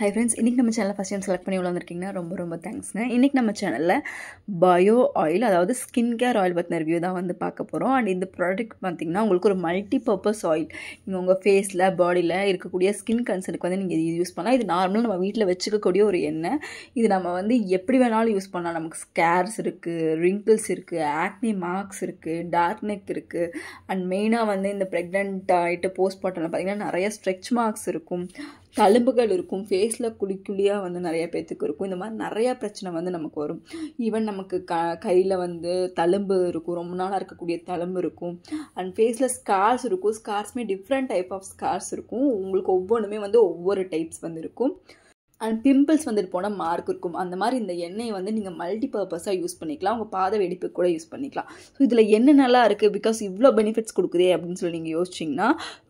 Hi friends, இன்னைக்கு நம்ம சேனலை ஃபர்ஸ்ட் டைம் செலக்ட் பண்ணி உள்ள வந்திருக்கீங்கன்னா ரொம்ப தேங்க்ஸ்ங்க. இன்னைக்கு நம்ம சேனலில் பயோ ஆயில், அதாவது ஸ்கின் கேர் ஆயில் பற்றின ரிவ்யூ தான் வந்து பார்க்க போகிறோம். அண்ட் இந்த ப்ராடக்ட் பார்த்திங்கன்னா உங்களுக்கு ஒரு மல்டி பர்பஸ் ஆயில். நீங்கள் உங்கள் ஃபேஸில் பாடியில் இருக்கக்கூடிய ஸ்கின் கன்சர்னுக்கு வந்து நீங்கள் இது யூஸ் பண்ணலாம். இது நார்மலாக நம்ம வீட்டில் வச்சுக்கக்கூடிய ஒரு எண்ணெய். இது நம்ம வந்து எப்படி வேணாலும் யூஸ் பண்ணலாம். நமக்கு ஸ்கேர்ஸ் இருக்குது, ரிங்கிள்ஸ் இருக்குது, ஆக்னி மார்க்ஸ் இருக்குது, டார்க் நெக் இருக்குது. அண்ட் மெயினாக வந்து இந்த ப்ரெக்னென்ட் ஆகிட்டு போஸ்ட் பார்ட்டமில் பார்த்திங்கன்னா நிறைய ஸ்ட்ரெச் மார்க்ஸ் இருக்கும், தழும்புகள் இருக்கும், ஃபேஸில் குழியாக வந்து நிறைய பேர்த்துக்கு இருக்கும். இந்த மாதிரி நிறையா பிரச்சனை வந்து நமக்கு வரும். ஈவன் நமக்கு கையில் வந்து தழும்பு இருக்கும், ரொம்ப நாளாக இருக்கக்கூடிய தழும்பு இருக்கும். அண்ட் ஃபேஸில் ஸ்கார்ஸ் இருக்கும். ஸ்கார்ஸுமே டிஃப்ரெண்ட் டைப் ஆஃப் ஸ்கார்ஸ் இருக்கும். உங்களுக்கு ஒவ்வொன்றுமே வந்து ஒவ்வொரு டைப்ஸ் வந்து இருக்கும். அண்ட் பிம்பிள்ஸ் வந்துட்டு போனால் மார்க் இருக்கும். அந்த மாதிரி இந்த எண்ணெயை வந்து நீங்கள் மல்டி பர்பஸாக யூஸ் பண்ணிக்கலாம். உங்கள் பாத வெடிப்பு கூட யூஸ் பண்ணிக்கலாம். ஸோ இதில் என்ன நல்லா இருக்குது, பிகாஸ் இவ்வளோ பெனிஃபிட்ஸ் கொடுக்குதே அப்படின்னு சொல்லி நீங்கள் யோசிச்சிங்கன்னா,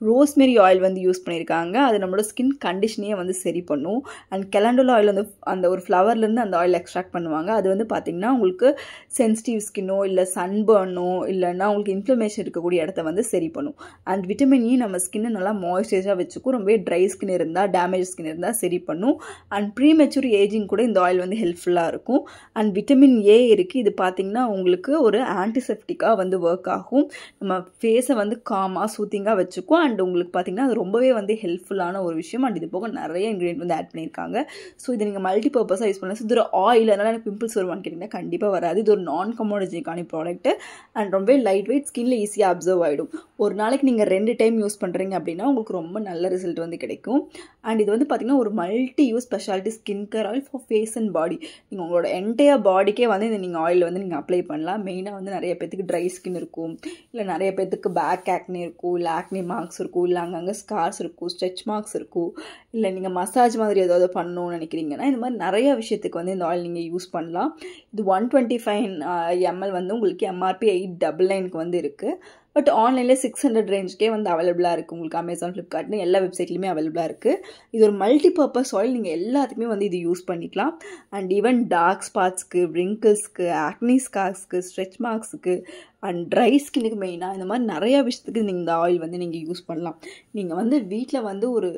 ரோஸ்மெரி ஆயில் வந்து யூஸ் பண்ணியிருக்காங்க. அது நம்மளோட ஸ்கின் கண்டிஷனையே வந்து சரி பண்ணும். அண்ட் கெலண்டோலா ஆயில் வந்து அந்த ஒரு ஃப்ளவர்லேருந்து அந்த ஆயில் எக்ஸ்ட்ராக்ட் பண்ணுவாங்க. அது வந்து பார்த்திங்கன்னா உங்களுக்கு சென்சிட்டிவ் ஸ்கின்னோ இல்லை சன்பர்னோ இல்லைன்னா உங்களுக்கு இன்ஃப்ளமேஷன் இருக்கக்கூடிய இடத்த வந்து சரி பண்ணும். அண்ட் விட்டமின் இ நம்ம ஸ்கின்னை நல்லா மாய்ஸ்சரைஸாக வச்சுக்கும். ரொம்பவே ட்ரை ஸ்கின் இருந்தால், டேமேஜ் ஸ்கின் இருந்தால் சரி பண்ணும். அண்ட் ப்ரீமெச்சூர் ஏஜிங் கூட இந்த ஆயில் வந்து ஹெல்ப்ஃபுல்லாக இருக்கும். அண்ட் விட்டமின் ஏ இருக்குது. இது பார்த்திங்கன்னா உங்களுக்கு ஒரு ஆன்டிசெப்டிக்காக வந்து ஒர்க் ஆகும். நம்ம ஃபேஸை வந்து காமாக சூத்திங்காக வச்சுக்கும். அண்ட் உங்களுக்கு பார்த்திங்கன்னா அது ரொம்பவே வந்து ஹெல்ப்ஃபுல்லான ஒரு விஷயம். அண்ட் இது போக நிறைய இன்க்ரீடியன்ட் வந்து ஆட் பண்ணியிருக்காங்க. ஸோ இதை நீங்கள் மல்டி பர்பஸாக யூஸ் பண்ணலாம். ஸோ இது ஒரு ஆயில், அதனால் எனக்கு பிம்பிள்ஸ் வருவான்னு கேட்டிங்கன்னா கண்டிப்பாக வராது. இது ஒரு நான் கமோடஜிக்கான ப்ராடக்ட்டு. அண்ட் ரொம்பவே லைட் வெயிட், ஸ்கின்ல ஈஸியாக அப்சர்வ் ஆகிடும். ஒரு நாளைக்கு நீங்கள் 2 டைம் யூஸ் பண்ணுறீங்க அப்படின்னா உங்களுக்கு ரொம்ப நல்ல ரிசல்ட் வந்து கிடைக்கும். அண்ட் இது வந்து பார்த்திங்கன்னா ஒரு multi use speciality skin care oil for face and body. நீங்கள் உங்களோட என்டையர் பாடிக்கே வந்து இந்த நீங்கள் ஆயில் வந்து நீங்கள் அப்ளை பண்ணலாம். மெயினாக வந்து நிறைய பேத்துக்கு ட்ரை ஸ்கின் இருக்கும், இல்லை நிறைய பேத்துக்கு பேக் ஆக்னி இருக்கும், இல்லை ஆக்னி மார்க்ஸ் இருக்கும், இல்லை அங்கங்கே ஸ்கார்ஸ் இருக்கும், ஸ்ட்ரெச் மார்க்ஸ் இருக்கும், இல்லை நீங்கள் மசாஜ் மாதிரி ஏதாவது பண்ணணும்னு நினைக்கிறீங்கன்னா இந்த மாதிரி நிறைய விஷயத்துக்கு வந்து இந்த ஆயில் நீங்கள் யூஸ் பண்ணலாம். இது 125 ml வந்து உங்களுக்கு MRP 899 வந்து இருக்குது. பட் ஆன்லைனில் 600 ரேஞ்சுக்கே வந்து அவைலபிளாக இருக்குது. உங்களுக்கு அமேசான், ஃப்ளிப்கார்ட்னு எல்லா வெப்சைட்லையுமே அவைலபிளாக இருக்குது. இது ஒரு மல்டி பர்பஸ் ஆயில். நீங்கள் எல்லாத்துக்குமே வந்து இது யூஸ் பண்ணிக்கலாம். அண்ட் ஈவன் டார்க் ஸ்பாட்ஸ்க்கு, ரிங்கிள்ஸ்க்கு, ஆக்னி ஸ்கார்ஸ்க்கு, ஸ்ட்ரெச் மார்க்ஸுக்கு அண்ட் ட்ரை ஸ்கின்னுக்கு மெயினாக இந்த மாதிரி நிறையா விஷயத்துக்கு நீங்கள் இந்த ஆயில் வந்து நீங்கள் யூஸ் பண்ணலாம். நீங்கள் வந்து வீட்டில் வந்து ஒரு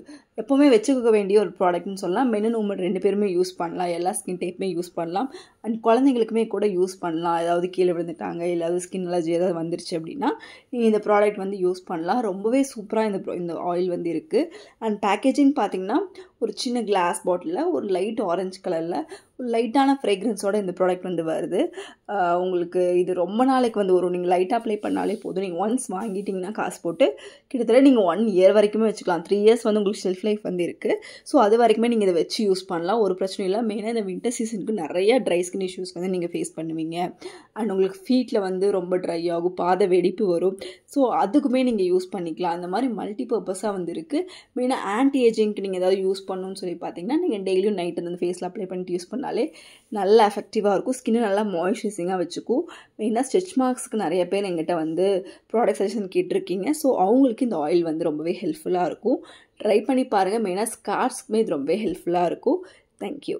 எப்போவுமே வச்சுக்க வேண்டிய ஒரு ப்ராடக்ட்னு சொல்லலாம். மென்னு உங்கள் 2 பேருமே யூஸ் பண்ணலாம். எல்லா ஸ்கின் டைப்புமே யூஸ் பண்ணலாம். அண்ட் குழந்தைங்களுக்குமே கூட யூஸ் பண்ணலாம். ஏதாவது கீழே விழுந்துட்டாங்க, ஏதாவது ஸ்கின் அலர்ஜி ஏதாவது வந்துருச்சு அப்படின்னா நீங்கள் இந்த ப்ராடக்ட் வந்து யூஸ் பண்ணலாம். ரொம்பவே சூப்பராக இந்த ஆயில் வந்து இருக்குது. அண்ட் பேக்கேஜிங் பார்த்திங்கன்னா ஒரு சின்ன கிளாஸ் பாட்டிலில் ஒரு லைட் ஆரஞ்சு கலரில் ஒரு லைட்டான ஃப்ரேக்ரன்ஸோட இந்த ப்ராடக்ட் வந்து வருது. உங்களுக்கு இது ரொம்ப நாளைக்கு வந்து வரும். நீங்கள் லைட்டாக அப்ளை பண்ணாலே போதும். நீங்கள் ஒன்ஸ் வாங்கிட்டிங்கன்னா காசு போட்டு கிட்டத்தட்ட நீங்கள் 1 இயர் வரைக்குமே வச்சுக்கலாம். 3 இயர்ஸ் வந்து உங்களுக்கு ஷெல்ஃப் லைஃப் வந்து இருக்குது. ஸோ அது வரைக்குமே நீங்கள் இதை வச்சு யூஸ் பண்ணலாம். ஒரு பிரச்சனை இல்லை. மெயினாக இந்த வின்டர் சீசனுக்கு நிறைய ட்ரை ஸ்கின் இஷ்யூஸ் வந்து நீங்கள் ஃபேஸ் பண்ணுவீங்க. அண்ட் உங்களுக்கு ஃபீட்டில் வந்து ரொம்ப ட்ரை ஆகும், பாத வெடிப்பு வரும். ஸோ அதுக்குமே நீங்கள் யூஸ் பண்ணிக்கலாம். அந்த மாதிரி மல்டி பர்பஸாக வந்து இருக்குது. மெயினாக ஆன்டி ஏஜிங்க்கு நீங்கள் ஏதாவது யூஸ் பண்ணணும்னு சொல்லி பார்த்தீங்கன்னா நீங்கள் டெய்லியும் நைட்டு அந்த ஃபேஸில் அப்ளை பண்ணிட்டு யூஸ் பண்ணாலே நல்லா எஃபெக்டிவாக இருக்கும். ஸ்கின்னு நல்லா மாய்ஸ்சரைசிங்காக வச்சுக்கும். மெயினாக ஸ்ட்ரெச் மார்க்ஸ்க்கு நிறைய பேர் எங்கிட்ட வந்து ப்ராடக்ட் சஜஷன் கேட்டிருக்கீங்க. ஸோ அவங்களுக்கு இந்த ஆயில் வந்து ரொம்பவே ஹெல்ப்ஃபுல்லாக இருக்கும். ட்ரை பண்ணி பாருங்கள். மெயினாக ஸ்கார்ஸ்க்குமே இது ரொம்பவே ஹெல்ப்ஃபுல்லாக இருக்கும். தேங்க்யூ.